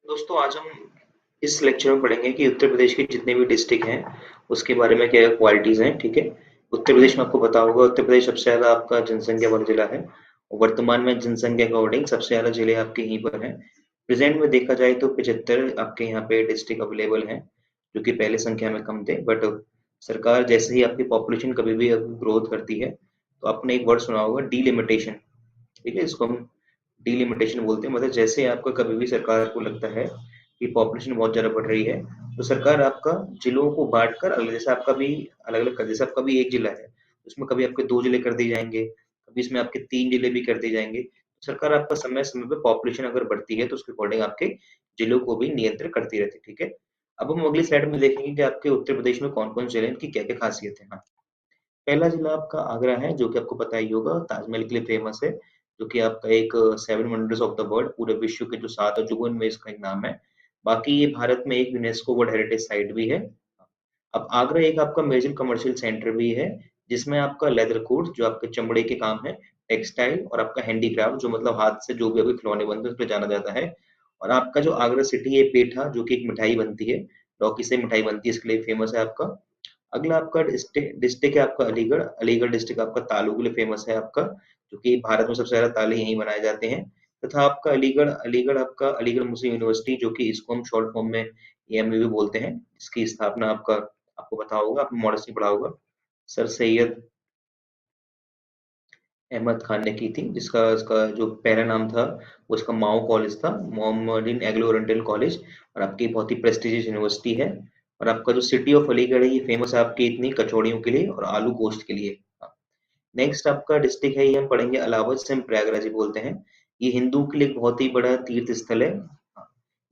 दोस्तों आज हम इस लेक्चर में पढ़ेंगे कि उत्तर प्रदेश के जितने भी डिस्ट्रिक्ट हैं उसके बारे में क्या क्वालिटीज हैं। ठीक है। उत्तर प्रदेश में आपको पता होगा उत्तर प्रदेश सबसे ज्यादा आपका जनसंख्या वाला जिला है और वर्तमान में जनसंख्या के अकॉर्डिंग सबसे ज्यादा जिले आपके यहीं पर हैं। प्रेजेंट में देखा जाए तो 75 आपके यहाँ पे डिस्ट्रिक्ट अवेलेबल हैं जो कि पहले संख्या में कम थे। बट सरकार जैसे ही आपकी पॉपुलेशन कभी भी ग्रोथ करती है तो आपने एक वर्ड सुना होगा डीलिमिटेशन। ठीक है, इसको हम डीलिमिटेशन बोलते हैं। मतलब जैसे आपका कभी भी सरकार को लगता है कि पॉपुलेशन बहुत ज्यादा बढ़ रही है तो सरकार आपका जिलों को बांट कर जैसे आपका भी अलग अलग कर, जैसे आपका भी एक जिला है उसमें कभी आपके दो जिले कर दिए जाएंगे, कभी इसमें आपके तीन जिले भी कर दिए जाएंगे। तो सरकार आपका समय समय पे पॉपुलेशन अगर बढ़ती है तो उसके अकॉर्डिंग आपके जिलों को भी नियंत्रित करती रहती है। ठीक है। अब हम अगली स्लाइड में देखेंगे कि आपके उत्तर प्रदेश में कौन कौन से जिले हैं, इनकी क्या क्या खासियत है। हाँ, पहला जिला आपका आगरा है जो कि आपको पता ही होगा ताजमहल के लिए फेमस है, जो कि आपका एक seven wonders of the world, पूरे विश्व के जो सात अजूबों में इसका एक नाम है। बाकी ये भारत में एक यूनेस्को वर्ल्ड हेरिटेज साइट भी है। अब आगरा एक आपका मेजर कमर्शियल सेंटर भी है जिसमें आपका लेदर कोट जो आपके चमड़े के काम है, टेक्सटाइल और आपका हैंडीक्राफ्ट जो मतलब हाथ से जो भी अभी खिलौने बनते हैं उस पर जाना जाता है। और आपका जो आगरा सिटी है पेठा जो कि एक मिठाई बनती है, लौकी से मिठाई बनती है, इसके लिए फेमस है आपका। अगला आपका डिस्ट्रिक्ट है आपका अलीगढ़। अलीगढ़ डिस्ट्रिक्ट आपका तालों के लिए फेमस है आपका, जो कि भारत में सबसे ज्यादा ताले यहीं बनाए जाते हैं। तथा आपका अलीगढ़ अलीगढ़ आपका अलीगढ़ मुस्लिम यूनिवर्सिटी जो कि इसको हम शॉर्ट फॉर्म में एएमयू भी बोलते हैं, इसकी स्थापना आपका आपको पता होगा, आपने मॉडर्न पढ़ा होगा, सर सैयद अहमद खान ने की थी, जिसका इसका जो पहला नाम था वो इसका माओ कॉलेज था, मोहम्मदीन एग्लो ओरिएंटल कॉलेज। और आपकी बहुत ही प्रेस्टिजियस यूनिवर्सिटी है। और आपका जो सिटी ऑफ अलीगढ़ है ये फेमस है आपकी इतनी कचौड़ियों के लिए और आलू गोश्त के लिए। नेक्स्ट आपका डिस्ट्रिक्ट है, ये हम पढ़ेंगे इलाहाबाद से हम प्रयागराज ही बोलते हैं। ये हिंदुओं के लिए एक बहुत ही बड़ा तीर्थ स्थल है।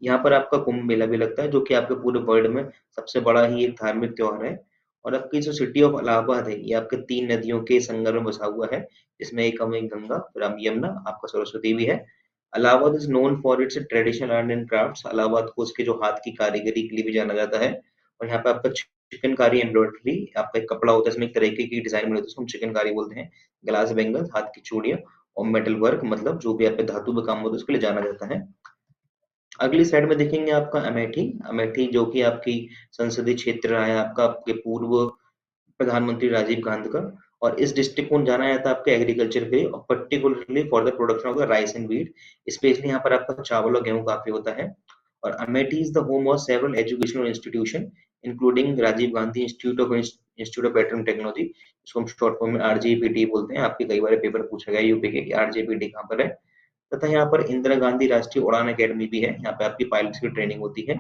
यहाँ पर आपका कुंभ मेला भी लगता है जो कि आपके पूरे वर्ल्ड में सबसे बड़ा ही एक धार्मिक त्योहार है। और आपकी जो सिटी ऑफ इलाहाबाद है ये आपके तीन नदियों के संगम में बसा हुआ है, जिसमें एक हमें गंगा, फिर हम यमुना, आपका सरस्वती भी है। Allahabad is known for it's traditional art and crafts. Allahabad को उसके जो हाथ की कारीगरी के लिए भी जाना जाता है। और यहाँ पे आपका चिकनकारी एम्ब्रॉयडरी, आपका एक कपड़ा होता है इसमें एक तरीके की डिजाइन बनी होती है उसको हम चिकनकारी बोलते हैं। ग्लास बेंगल, हाथ की चूड़ियां और मेटल वर्क, मतलब जो भी आप पे धातु का काम होता है उसके लिए जाना जाता है। अगली साइड में देखेंगे आपका अमेठी। अमेठी जो कि आपकी संसदीय क्षेत्र रहा है आपका, आपके पूर्व प्रधानमंत्री राजीव गांधी का। और इस डिस्ट्रिक्ट को जाना जाता है आपके एग्रीकल्चर के लिए और particularly for the production of the rice and wheat. Specially यहाँ पर आपका चावल और गेहूं काफी होता है। और Amethi is the home of several educational institution including Rajiv Gandhi institute of veteran technology, इसको हम शॉर्ट फॉर्म में आरजेपीटी बोलते हैं। आपके कई बार पेपर पूछा गया यूपी के कि आरजेपीटी कहाँ पर है। तथा यहाँ पर इंदिरा गांधी राष्ट्रीय उड़ान अकेडमी भी है, यहाँ पे आपकी पायलट्स की ट्रेनिंग होती है।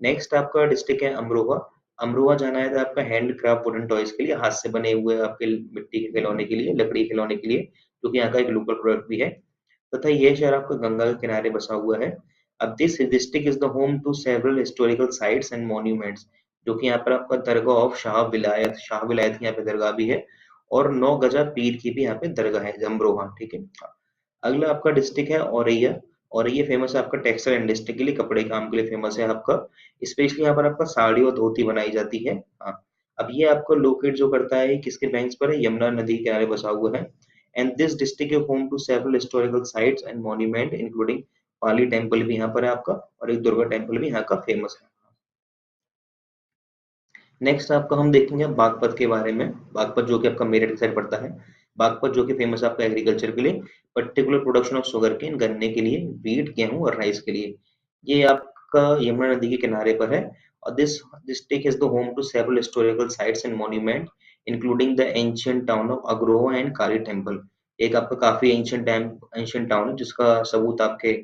नेक्स्ट आपका डिस्ट्रिक्ट है अमरोहा। अमरोहा जाना है तो आपका हैंड क्राफ्ट वुडन टॉयज के लिए, हाथ से बने हुए आपके मिट्टी के खिलौने के लिए, लकड़ी के खिलौने के लिए, जो कि यहाँ का एक लोकल प्रोडक्ट भी है। तथा यह शहर आपका गंगा के किनारे बसा हुआ है। अब this district is the home to several historical sites and monuments, जो कि यहाँ पर आपका दरगाह ऑफ शाह विलायत की यहाँ पे दरगाह भी है। और 9 गजा पीर की भी यहाँ पे दरगाह है अमरोहा। ठीक है। अगला आपका डिस्ट्रिक्ट है औरैया। औरैया फेमस है आपका टेक्सटाइल इंडस्ट्री के लिए, कपड़े काम के लिए फेमस है आपका। स्पेशली यहाँ पर आपका साड़ी और धोती बनाई जाती है। हाँ, अब ये आपको लोकेट जो करता है किसके बैंक्स पर है, यमुना नदी के किनारे बसा हुआ है। And this district is home to several historical sites and monument including Pali temple भी यहाँ पर है आपका, और एक दुर्गा टेम्पल भी यहाँ का फेमस है। नेक्स्ट आपका हम देखेंगे बागपत के बारे में। बागपत जो कि आपका मेरठ की साइड पड़ता है। बागपत जो कि फेमस है आपका एग्रीकल्चर के लिए, particular production of sugar cane, गन्ने के लिए, वीट गेहूं और राइस के लिए। ये आपका यमुना नदी के किनारे पर है। और this district is the home to several historical sites and monument including the ancient town of Agroha and Kali temple. एक आपका काफी एंशियंट टाउन है जिसका सबूत आपके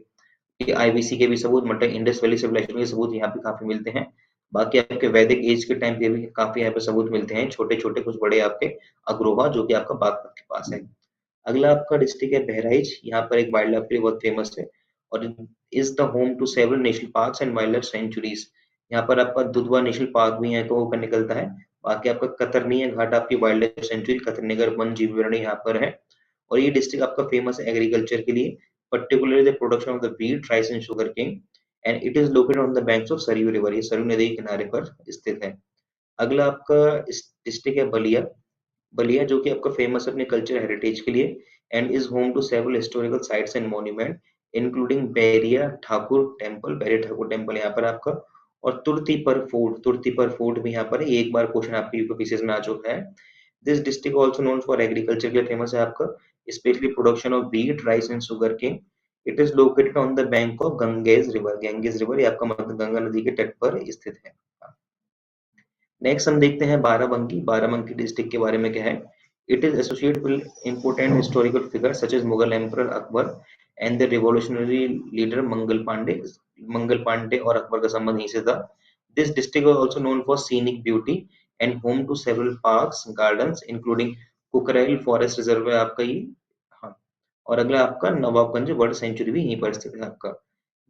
आईबीसी के भी सबूत, मतलब इंडस वैली सिविलाइजेशन के सबूत यहाँ पे काफी मिलते हैं। बाकी आपके वैदिक एज के टाइम पे भी काफी यहाँ पे सबूत मिलते हैं, छोटे छोटे कुछ बड़े आपके अग्रोहा जो कि आपका बागपत के पास है। अगला आपका डिस्ट्रिक्ट है बहराइच। यहाँ पर एक वाइल्ड लाइफ के लिए बहुत फेमस है और is the home to several national parks and wildlife sanctuaries. यहाँ पर आपका दुधवा नेशनल पार्क भी है तो ऊपर निकलता है। बाकी आपका कतरनिया घाट आपकी वाइल्ड लाइफ सेंचुरी, कतरनीगर वन जीव विवरण यहाँ पर है। और ये डिस्ट्रिक्ट आपका फेमस है एग्रीकल्चर के लिए, particularly the production of the wheat, rice and sugarcane, and it is located on the banks of Saryu river. ये सरयू नदी के किनारे पर स्थित है। अगला आपका डिस्ट्रिक्ट है बलिया। बलिया जो कि आपका फेमस है अपने कल्चर हेरिटेज के लिए and is home to several historical sites and monument including Bairiya Thakur temple, Bairiya Thakur temple यहाँ पर आपका, और तुर्तीपर फोर्ट भी यहाँ पर है। ये एक बार क्वेश्चन आपके यूपीपीसीएस में आ चुका है। This district also known for agriculture के लिए फेमस है आपका, specially production of wheat, rice and sugar cane. It is located on the bank of Ganges river, ये आपका मतलब गंगा नदी के तट पर स्थित है। नेक्स्ट हम देखते हैं बाराबंकी डिस्ट्रिक्ट के बारे में क्या है। It is associated with important historical figure such as Mughal emperor Akbar and the revolutionary leader Mangal Pandey और अकबर का संबंध यहीं से था। This district was also known for scenic beauty and home to several parks gardens including Kukrail forest reserve है आपका ये। हाँ, और अगला आपका नवाबगंज वर्ल्ड सेंचुरी भी यहीं पर स्थित है आपका।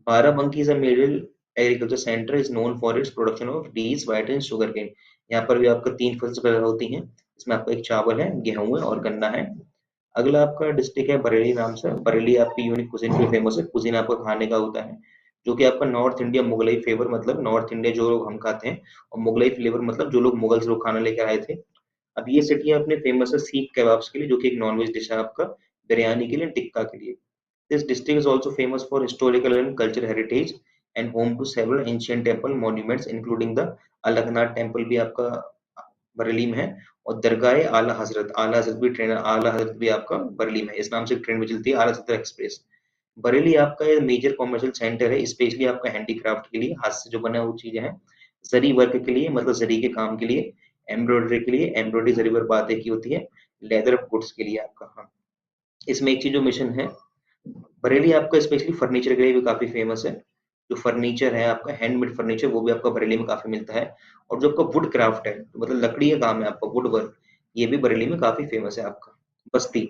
Barabanki is a major agriculture center is known for its production of rice, white and sugarcane। यहाँ पर भी आपका 3 फसल पैदा होती हैं। इसमें आपका एक चावल है, गेहूं है और गन्ना है। अगला आपका डिस्ट्रिक्ट है बरेली नाम से। बरेली आपकी यूनिक कुजीन के लिए फेमस है। कुजीन आपका खाने का होता है जो कि आपका नॉर्थ इंडिया मुगलई फ्लेवर, मतलब नॉर्थ इंडिया जो लोग हम खाते हैं, और मुगलई फ्लेवर मतलब जो लोग मुगल से लोग खाना लेकर आए थे। अब ये सिटी अपने फेमस है सीख कबाब्स के लिए, जो कि एक नॉनवेज डिश है आपका, बिरयानी के लिए, टिक्का के लिए। This district is also famous for historical and cultural heritage and home to several ancient temple monuments including the Alaknanda temple भी आपका बरेली में है, और दरगाह आला हजरत भी आपका बरेली में है। इस नाम से एक ट्रेन भी चलती है, आला हजरत एक्सप्रेस। बरेली आपका ये मेजर कमर्शियल सेंटर है, स्पेशली आपका हैंडीक्राफ्ट के लिए, हाथ से जो बना हुआ चीजें हैं, जरी वर्क के लिए, मतलब जरी के काम के लिए, एम्ब्रॉयडरी के लिए, एम्ब्रॉयडरी जरी वर्क बात एक ही होती है, लेदर गुड्स के लिए आपका। हाँ, इसमें एक चीज जो मिशन है, बरेली आपका स्पेशली फर्नीचर के लिए भी काफी फेमस है। जो फर्नीचर है आपका, हैंडमेड फर्नीचर, वो भी आपका बरेली में काफी मिलता है। और जो आपका वुड क्राफ्ट है, तो मतलब लकड़ी का काम है आपका, वुड वर्क, ये भी बरेली में काफी फेमस है आपका। बस्ती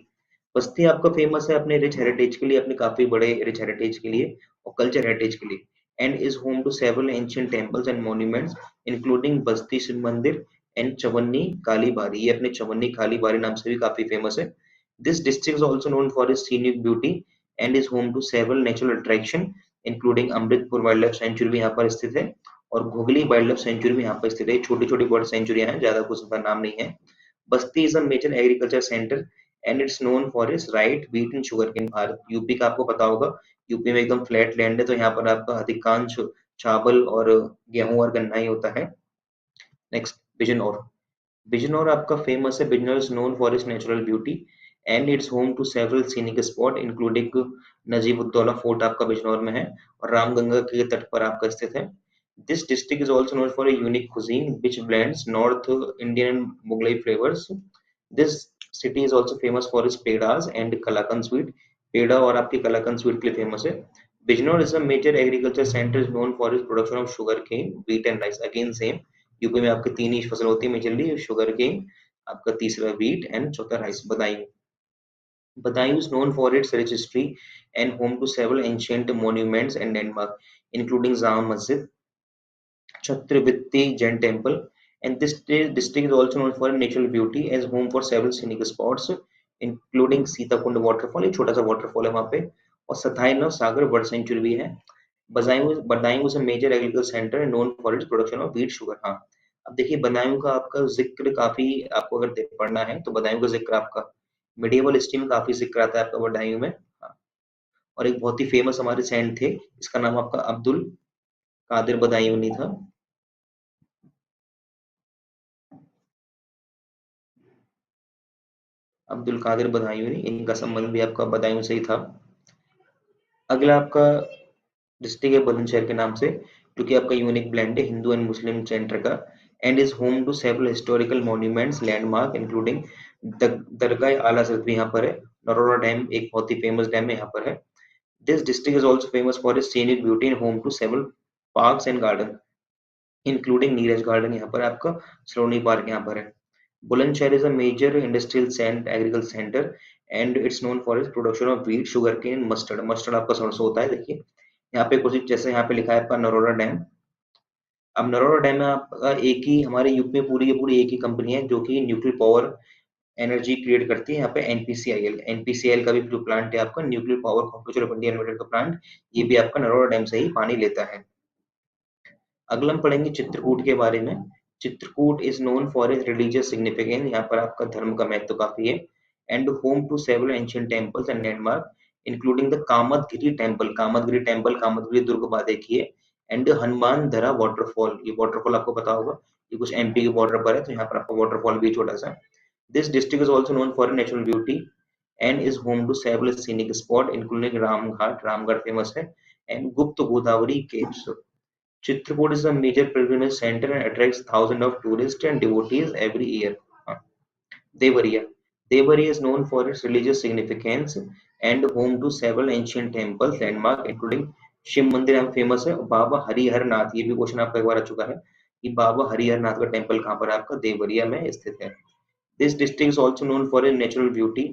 बस्ती आपका फेमस है अपने रिच हेरिटेज के लिए, अपने काफी बड़े रिच हेरिटेज के लिए और कल्चर हेरिटेज के लिए, and is home to several ancient temples and monuments including Basti Shiv मंदिर एंड चवन्नी काली बारी। ये अपने चवन्नी काली बारी नाम से भी काफी फेमस है। This district is also known for is scenic beauty and is home to several natural attraction including Amritpur wildlife sanctuary भी यहाँ पर स्थित है, और घुगली वाइल्ड लाइफ सेंचुरी भी यहाँ पर स्थित है। छोटी छोटी बर्ड सेंचुरियां हैं, ज्यादा कुछ उनका नाम नहीं है। Basti is a major agriculture centre and it's known for its rice wheat and sugar cane. Bharat UP का आपको पता होगा, यूपी में एकदम फ्लैट लैंड है, तो यहाँ पर आपका अधिकांश चावल और गेहूं और गन्ना ही होता है। नेक्स्ट, बिजनौर आपका फेमस है। Bijnor is known for its natural beauty and it's home to several scenic spot including Najibuddaula fort आपका बिजनौर में है, और रामगंगा के तट पर आपका स्थित है। This district is also known for a unique cuisine which blends North Indian and Mughlai flavors. This city is also famous for its pedas and Kalakan sweet. Peda और आपकी कलाकंद स्वीट के लिए फेमस है। Bijnor is a major agriculture centre is known for is production of sugar cane, wheat and rice. Again same, UP में आपके 3 ही फसल होती है मेजरली, शुगर केन, आपका तीसरा व्हीट एंड चौथा rice. Badaun Badaun is known for its rich history and home to several ancient monuments and landmarks, including Jama Masjid, Chhatrapati Jain Temple, and this district is also known for natural beauty as home for several scenic spots, including Sitakund waterfall, एक छोटा सा waterfall है वहाँ पे, और सथाई नव सागर bird sanctuary भी है। Badaun is a major agricultural center known for its production of wheat sugar। हाँ, अब देखिए बदायूं का आपका जिक्र काफी, आपको अगर पढ़ना है तो बदायूं का जिक्र आपका मिडिवल हिस्ट्री में काफी जिक्र आता है आपका बदायूं में। हाँ, और एक बहुत ही फेमस हमारे सेंट थे, इसका नाम आपका अब्दुल कादिर बदायूनी था। अब्दुल कादिर बदायूनी, इनका संबंध भी आपका बदायूं से ही था। अगला आपका डिस्ट्रिक्ट है बुलंदशहर के नाम से, जो कि आपका यूनिक ब्लेंड है हिंदू एंड मुस्लिम सेंटर का, and is home to several historical monuments landmark including Dargah Ala Hazrat भी यहाँ पर है। नरोरा डैम एक बहुत ही फेमस डैम है, यहाँ पर है। This district is also famous for its scenic beauty and home to several parks and garden including Neeraj garden, यहाँ पर आपका सलोनी पार्क यहाँ पर है। Bulandshahr is a major industrial and agricultural center and it's known for its production of wheat, sugarcane, mustard। Mustard आपका सरसों होता है। देखिए यहाँ पे कुछ जैसे यहाँ पे लिखा है आपका नरोरा डैम। अब नरोरा डैम में आपका एक ही, हमारे यूपी में पूरी की पूरी एक ही कंपनी है जो कि न्यूक्लियर पावर एनर्जी क्रिएट करती है। यहाँ पे एनपीसीआईएल का भी जो प्लांट है आपका, nuclear power corporation of India limited का प्लांट, ये भी आपका नरोरा डैम से ही पानी लेता है। अगला हम पढ़ेंगे चित्रकूट के बारे में। Chitrakoot is known for is religious significance, यहाँ पर आपका धर्म का महत्व काफी है, and home to several ancient temples and landmark including the Kamadgiri temple Kamadgiri दुर्ग बांधे की है, एंड हनुमान धरा वाटरफॉल, ये वाटरफॉल आपको पता होगा, ये कुछ एमपी के बॉर्डर पर है, तो यहाँ पर आपको वाटरफॉल भी छोटा सा। This district is also known for natural beauty and is home to several scenic spot including Ramghat famous है, and Gupt Godavari caves. Chitrapur is a major pilgrimage center and attracts thousands of tourists and devotees every year. हाँ, Devariya. Devariya is known for its religious significance and home to several ancient temples, landmark including Shiv मंदिर यहाँ famous है, बाबा हरिहर नाथ, ये भी question आपका एक बार आ चुका है कि बाबा हरिहर नाथ का टेम्पल कहाँ पर है, आपका देवरिया में स्थित है। This district is also known for its natural beauty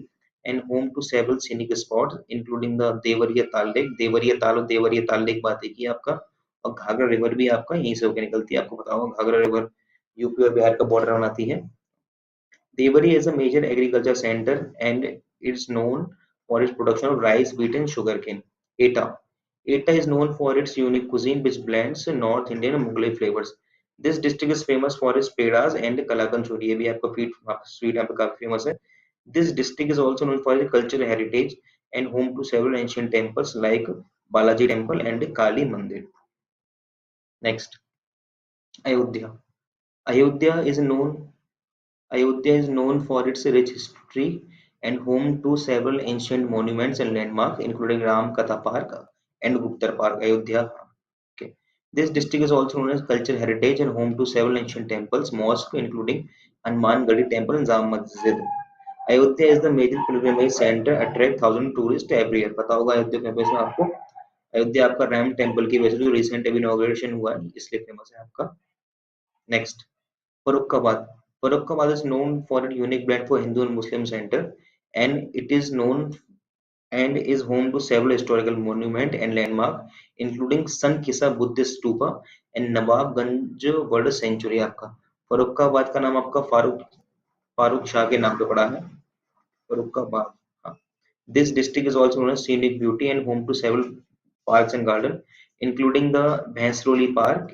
and home to several scenic spots, including the Devariya Tal Lake, Deoria ताल लेक बात है कि आपका, और घाघरा रिवर भी आपका यहीं से होकर निकलती है, आपको पता होगा घाघरा रिवर यूपी और बिहार का बॉर्डर बनाती है। Devari is a major agriculture center and is known for its production of rice, wheat, and sugarcane. Eta. Eta is known for its unique cuisine which blends North Indian and Mughlai flavors. This district is famous for its pedas and kalakan chori. ये भी आपका sweet यहाँ पे काफी famous है। This district is also known for its cultural heritage and home to several ancient temples like Balaji Temple and Kali Mandir. Next, Ayodhya. Ayodhya is known Ayodhya is known for its rich history and home to several ancient monuments and landmarks, including Ram Katha Park and Guptar Park. Ayodhya. Okay. This district is also known as cultural heritage and home to several ancient temples, mosques, including Hanuman Gadi Temple and Jam Masjid. Ayodhya is the major pilgrimage center, attract thousand tourists every year. पता होगा Ayodhya famous है आपको। अयोध्या आपका RAM temple की वजह से जो recent अभी इनॉग्रेशन हुआ है इसलिए फेमस है आपका। Next, Farrukhbad. Farrukhbad is known for its unique blend for Hindu and Muslim center, and it is known and is home to several historical monuments and landmarks, including San Kisa Buddhist Stupa and Nawabganj World Sanctuary आपका। फर्रुखाबाद का नाम आपका फारूक शाह के नाम पे पड़ा है, फर्रुखाबाद। हाँ। This district is also known as scenic beauty and home to several parks and gardens, including the Bhansroli Park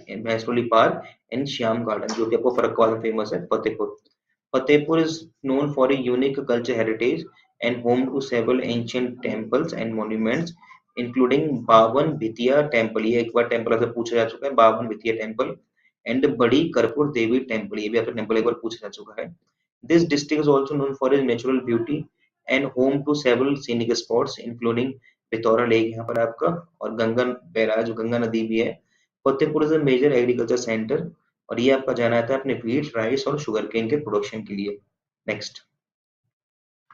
and Shyam Garden, जो कि आपको फर्रुखाबाद में फेमस है। Fatehpur Fatehpur is known for a unique cultural heritage and home to several ancient temples and monuments, including Bawan Bhitiya Temple, ये एक बार temple आपसे पूछा जा चुका है, बावन वितिया टेम्पल, एंड बड़ी कर्पूर देवी टेम्पल, ये भी आपका टेम्पल एक बार पूछा जा चुका है। This district is also known for its natural beauty and home to several scenic spots, including Pithora lake यहाँ पर आपका, और गंगा बैराज, गंगा नदी भी है। Fatehpur is a major agriculture centre, और ये आपका जाना जाता है अपने व्हीट, राइस और शुगर केन के प्रोडक्शन के लिए। नेक्स्ट,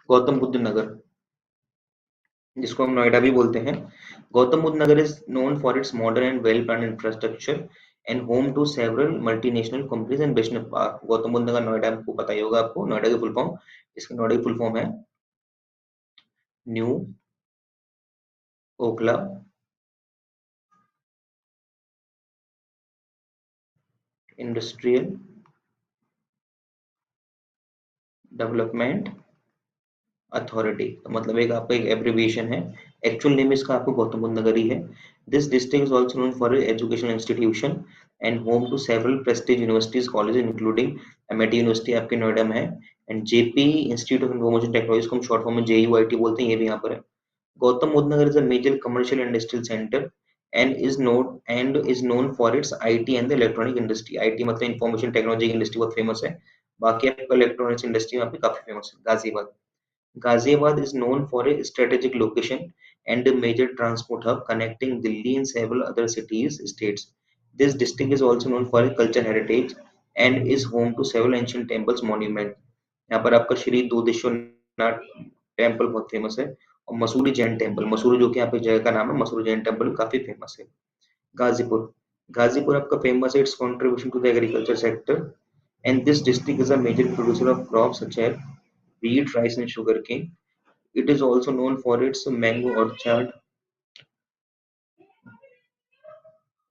गौतम बुद्ध नगर, जिसको हम नोएडा भी बोलते हैं। Gautam Buddh Nagar is known for its modern and well plan infrastructure and home to several multinational companies and business park. Gautam Buddh Nagar Noida को पता ही होगा आपको, नोएडा की फुल फॉर्म, इसका नोएडा की फुल फॉर्म है new Okhla industrial development authority, मतलब एक आपका एक एब्रिविएशन है। एक्चुअल नेम इसका आपको गौतम बुद्ध नगर ही है। This district is also known for educational institution and home to several prestige universities college including MIT university आपके नोएडा में है, and JP Institute of Information Technology को हम शॉर्ट फॉर्म में जेयूआईटी बोलते हैं, ये भी यहाँ पर है। Gautam Buddh Nagar is a major commercial industrial centre and is known for its IT and the electronic industry. IT मतलब इंफॉर्मेशन टेक्नोलॉजी इंडस्ट्री बहुत फेमस है, बाकी आपका इलेक्ट्रॉनिक्स इंडस्ट्री वहाँ पे काफी फेमस है। Ghaziabad, Ghaziabad is known for a strategic location and a major transport hub connecting Delhi and several other cities states. This district is also known for its cultural heritage and is home to several ancient temples monument. यहाँ पर आपका Shri दोदेश्वरनाथ temple बहुत famous है, और Mussoorie Jain temple, Mussoorie जो कि यहाँ पे जगह का नाम है, मसूरी जैन टेम्पल काफी फेमस है। गाजीपुर, गाजीपुर आपका फेमस है it's contribution to the agriculture sector, and this district is a major producer of crops such as wheat, rice, and sugarcane. It is also known for its mango orchard।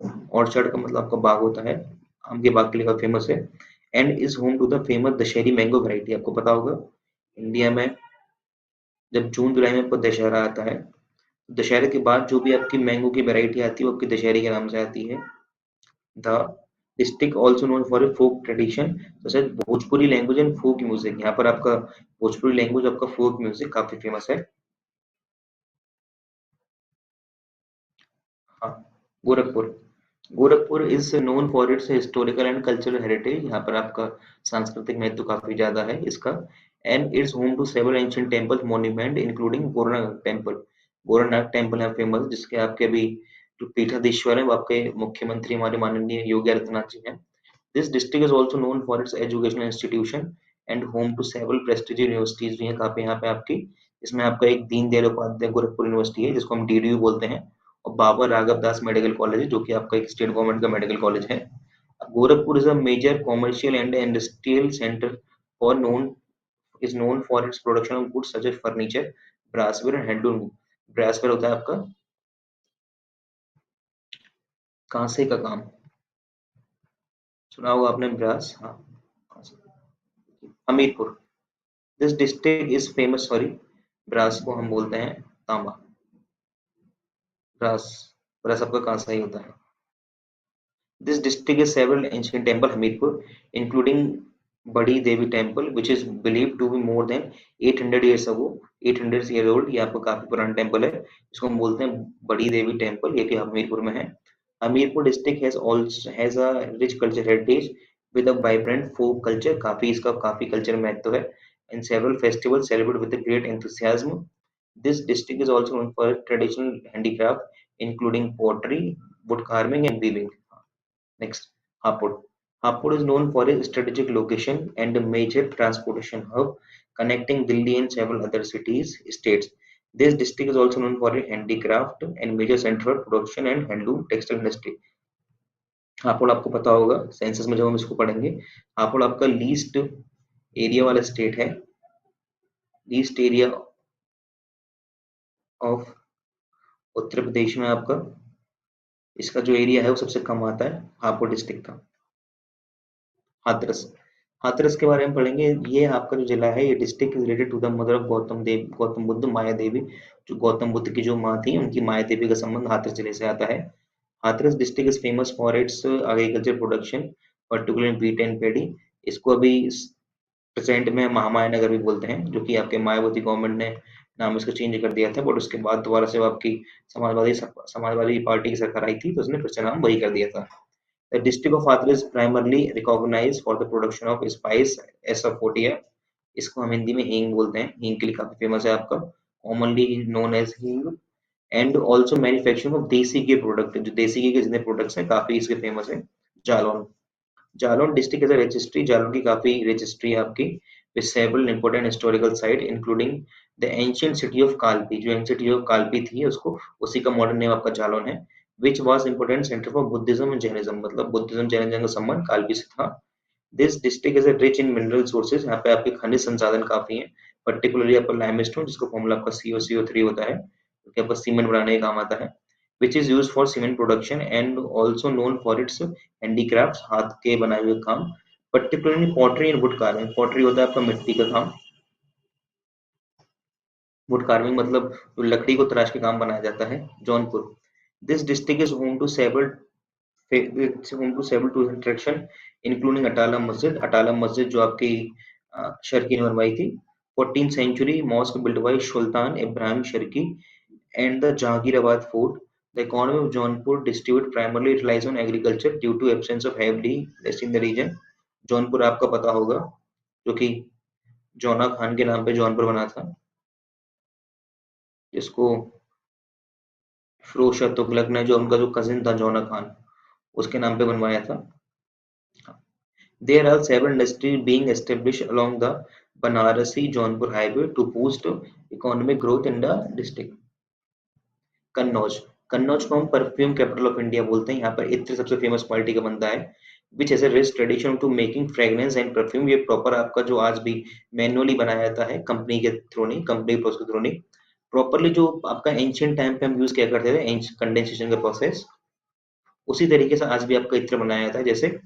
Orchard का मतलब आपका बाग होता है, आम के बाग के लिए फेमस है, and is home to the famous Dasheri mango variety. आपको पता होगा इंडिया में जब जून जुलाई में आपको दशहरा आता है, दशहरे के बाद जो भी आपकी मैंगो की वैरायटी आती है वो आपकी दशहरी के नाम से आती है। The district also known for a folk tradition, जैसे Bhojpuri language and folk music, यहाँ पर आपका भोजपुरी लैंग्वेज आपका फोक म्यूजिक काफी फेमस है। Gorakhpur. Gorakhpur is known for its historical and cultural heritage. यहाँ पर आपका सांस्कृतिक महत्व काफी ज्यादा है इसका। And it's home to several ancient temple monument including Gorakhnath temple. Gorakhnath temple है फेमस, जिसके आपके अभी जो पीठाधीश्वर है वो आपके मुख्यमंत्री हमारे माननीय योगी आदित्यनाथ जी हैं। This district is also known for its educational institution and home to several prestigious universities भी हैं काफी यहाँ पे आपकी। इसमें आपका एक दीनदयाल उपाध्याय गोरखपुर यूनिवर्सिटी है जिसको हम डीडीयू बोलते हैं, और बाबा राघव दास मेडिकल कॉलेज है जो कि आपका एक स्टेट गवर्नमेंट का मेडिकल कॉलेज है। Gorakhpur is a major commercial and industrial centre for known is known for its production of goods such as furniture, brassware and handloom। brassware होता है आपका कांसे का काम, सुना होगा आपने ब्रास, हाँ। Hamirpur. This district is famous, sorry, brass को हम बोलते हैं तांबा। ब्रास, ब्रास आपका कांसा ही होता है। This district is several ancient temple Hamirpur including Badi Devi temple which is believe to be more than 800 years ago. 800 year old, ये आपका काफी पुराना टेम्पल है, इसको हम बोलते हैं बड़ी देवी टेम्पल, ये भी हमीरपुर में है। Hamirpur district has also has a rich culture heritage with a vibrant folk culture, काफी इसका काफी कल्चर महत्व है, and several festival celebrate with great enthusiasm. This district is also known for traditional handicraft, including pottery, wood carving, and weaving. Next, Hapur. Hapur is known for its strategic location and a major transportation hub connecting Delhi and several other cities, states. This district is also known for its handicraft and major center for production and handloom textile industry. Hapur आपको पता होगा, census में जब हम इसको पढ़ेंगे, हापुड़ आपका least area वाला स्टेट है, least area of Uttar Pradesh में आपका इसका जो एरिया है वो सबसे कम आता है हापुड़ डिस्ट्रिक्ट का। हाथरस। हाथरस के बारे में पढ़ेंगे, ये आपका जो जिला है, ये district is related to the mother of Gautam Buddha, Maya Devi. जो गौतम बुद्ध की जो माँ थी उनकी माया देवी का संबंध हाथरस जिले से आता है। Hathras district is famous for its agriculture production, particular wheat and paddy. इसको अभी प्रेजेंट में महामाया नगर भी बोलते हैं, जो कि आपके मायावती गवर्नमेंट ने नाम इसका चेंज कर दिया था, बट उसके बाद दोबारा से वो आपकी समाजवादी पार्टी की सरकार आई थी तो उसने फिर से नाम वही कर दिया था। The district of Hathras is primarily recognized for the production of spice asafoetida। इसको हम हिंदी में हींग बोलते हैं, हींग के लिए काफी फेमस है आपका, commonly known as हींग। एंड ऑल्सो मैन्युफैक्चरिंग ऑफ देसी घी प्रोडक्ट, जो देसी घी के जितने प्रोडक्ट्स हैं काफी इसके फेमस है। Jalaun. Jalaun district as a registry, Jalaun की काफी रजिस्ट्री है आपकी, with several important historical site including the ancient city of Kalpi. जो एंशियंट सिटी ऑफ कालपी थी उसको, उसी का मॉडर्न नेम आपका जालौन है। which was important center for buddhism and jainism, मतलब बुद्धिज्म जैनिज्म का संबंध कालपी से था। This district is rich in mineral sources, यहाँ पे आपके खनिज संसाधन काफी हैं, पर्टिकुलरली आपका लाइमस्टोन जिसका फॉर्मूला आपका CuCO3 होता है, जो कि आपका सीमेंट बनाने के काम आता है, which is use for cement production and also known for it's handicraft, हाथ के बनाए हुए काम, particularly pottery and wood carving. Pottery होता है आपका मिट्टी का काम, वुड कार्विंग मतलब जो लकड़ी को तराश के काम बनाया जाता है। Jaunpur. This district is home to several tourist attraction including Atala Masjid. Atala मस्जिद जो आपकी शर्की ने बनवाई थी, 14th century mosque built by Sultan Ibrahim Sharqi and the Jahangirabad fort. The economy of Jaunpur district primarily relies on agriculture due to absence of heavily industry in the region। Jaunpur आपका पता होगा, जो कि जौना खान के नाम पे जौनपुर बना था, जिसको फिरोज शाह तुगलक ने, जो उनका जो कजिन था जौना खान, उसके नाम पे बनवाया था। There are several industries being established along the Banarasi-Jaunpur highway to boost economic growth in the district। Kannauj. Kannauj को हम परफ्यूम कैपिटल ऑफ इंडिया बोलते हैं, यहाँ पर इत्र सबसे फेमस क्वालिटी का बनता है, which as a rich tradition to making fragrance and perfume. ये प्रॉपर आपका जो आज भी मैनुअली बनाया जाता है, कंपनी के थ्रू नहीं, कंपनी के प्रोसेस के थ्रू नहीं, प्रॉपरली जो आपका एंशियंट टाइम पे हम यूज किया करते थे कंडेंसेशन का प्रोसेस, उसी तरीके से आज भी आपका इत्र बनाया जाता है। जैसे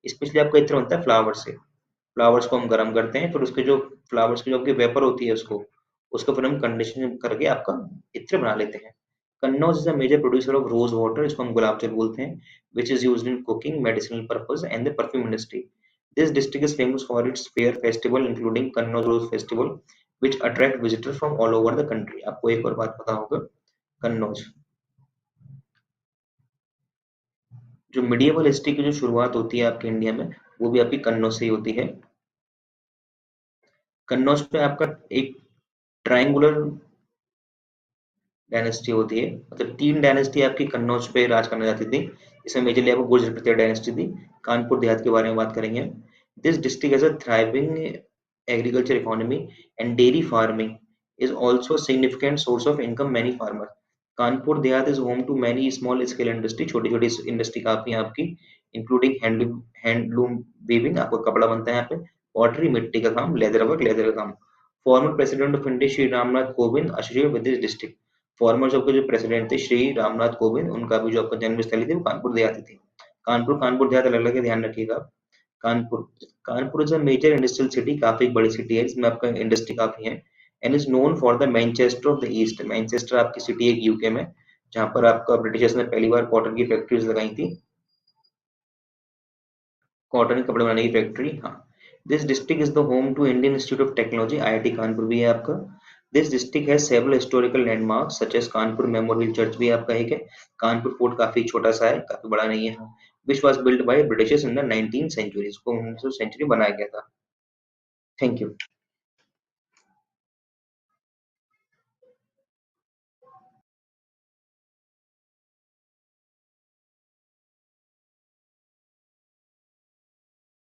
स्पेशली आपका इत्र बनता है फ्लावर से, फ्लावर्स को हम गर्म करते हैं, फिर उसके जो फ्लावर्स की जो आपकी वेपर होती है उसको फिर हम कंडीशन करके आपका इत्र बना लेते हैं। Kannauj is a major producer of rose water, इसको हम गुलाब जल बोलते हैं, which is used in cooking, medicinal purpose and the perfume industry. This district is famous for its fair festival including Kannauj rose festival, which attract visitors from all over the country. आपको एक और बात पता होगा, कन्नौज जो मिडिएवल हिस्ट्री की जो शुरुआत होती है आपके इंडिया में, वो भी आपकी कन्नौज से ही होती है। कन्नौज पे आपका एक ट्रायंगुलर डायनेस्टी होती है, मतलब 3 डायनेस्टी आपकी कन्नौज पे राज करना चाहती थी। इसमें मेजरली आपको गुर्जर प्रताप डायनेस्टी थी। कानपुर देहात के बारे में बात करेंगे हम। This district has a thriving agriculture economy and dairy farming is also a significant source of income many farmers. Kanpur Dehat is home to many small scale industry, छोटी-छोटी इंडस्ट्री काफी है आपकी, इंक्लूडिंग हैंडलूम वीविंग, आपका कपड़ा बनता है यहाँ पे, पॉटरी मिट्टी का काम, लेदर वर्क लेदर का काम। Former president of India Shri Ramnath Kovind associated with this district. Farmer जो आपके जो प्रेसिडेंट थे श्री रामनाथ कोविंद, उनका भी जो आपका जन्मस्थली थी वो कानपुर देहात थी। कानपुर देहात अलग अलग है, ध्यान रखिएगा। Kanpur Kanpur is a major industrial city, काफी बड़ी सिटी है, इसमें आपका इंडस्ट्री काफी है। And is known for the Manchester of the East. Manchester आपकी सिटी है यूके में, जहां पर आपका ब्रिटिशर्स ने पहली बार कॉटन की फैक्ट्रीज लगाई थी, कॉटन के कपड़े बनाने की फैक्ट्री। हाँ, this district is the home to Indian Institute of Technology, IIT Kanpur भी है आपका। This district has several historical landmarks such as Kanpur Memorial Church भी आपका एक है। कानपुर फोर्ट काफी छोटा सा है, काफी बड़ा नहीं है, which was build by Britishers in the 19th century, इसको 19वीं सेंचुरी बनाया गया था। Thank you.